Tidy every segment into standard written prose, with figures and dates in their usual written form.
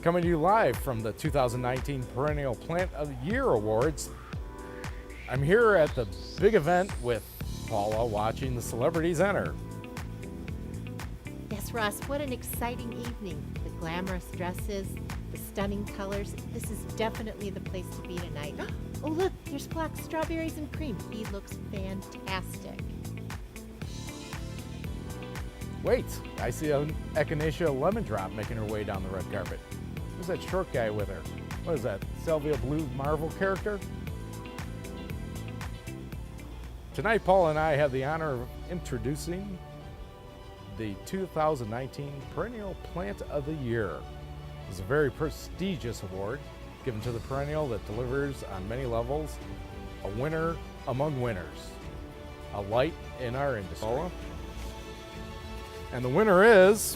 Coming to you live from the 2019 Perennial Plant of the Year Awards. I'm here at the big event with Paula watching the celebrities enter. Yes, Ross, what an exciting evening. The glamorous dresses, the stunning colors. This is definitely the place to be tonight. Oh, look, there's black strawberries and cream. He looks fantastic. Wait, I see an Echinacea lemon drop making her way down the red carpet. Who's that short guy with her? What is that, Salvia Blue Marvel character? Tonight, Paul and I have the honor of introducing the 2019 Perennial Plant of the Year. It's a very prestigious award given to the perennial that delivers on many levels, a winner among winners, a light in our industry. And the winner is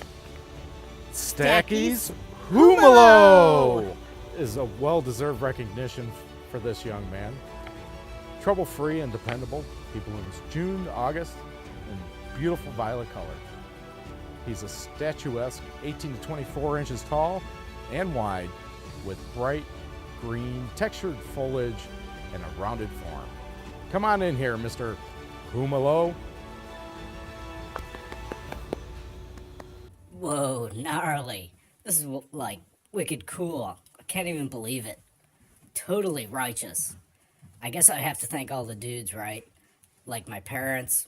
Stacky's Humalo. Is a well-deserved recognition for this young man. Trouble-free and dependable. He blooms June to August in beautiful violet color. He's a statuesque 18 to 24 inches tall and wide with bright green textured foliage and a rounded form. Come on in here, Mr. Humalo. Whoa, gnarly. This is like wicked cool. I can't even believe it. Totally righteous. I guess I have to thank all the dudes, right? Like my parents,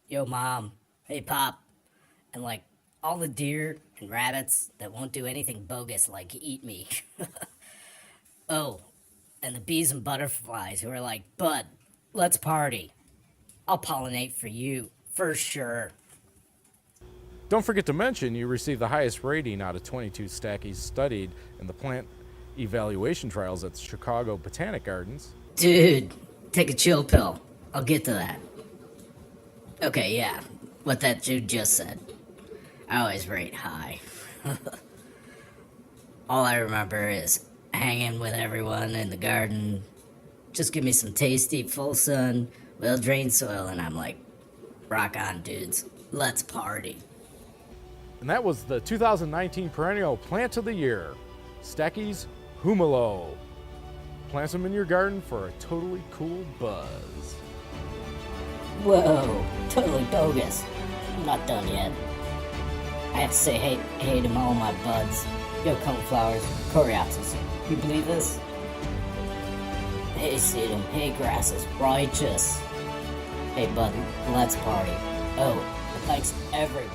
yo mom, hey pop, and like all the deer and rabbits that won't do anything bogus like eat me. Oh, and the bees and butterflies who are like, bud, let's party. I'll pollinate for you, for sure. Don't forget to mention you received the highest rating out of 22 stackies studied in the plant evaluation trials at the Chicago Botanic Gardens. Dude, take a chill pill. I'll get to that. Okay, yeah, what that dude just said. I always rate high. All I remember is hanging with everyone in the garden. Just give me some tasty, full sun, well-drained soil, and I'm like, rock on, dudes. Let's party. And that was the 2019 Perennial Plant of the Year, Stacky's Humalo. Plant them in your garden for a totally cool buzz. Whoa, totally bogus. I'm not done yet. I have to say hey to all my buds. Yo, coneflowers, coreopsis. You believe this? Hey, sedum. Hey, grasses. Righteous. Hey, bud, let's party. Oh, and thanks everyone.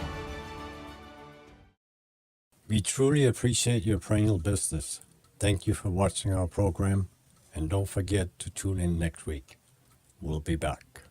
We truly appreciate your perennial business. Thank you for watching our program, and don't forget to tune in next week. We'll be back.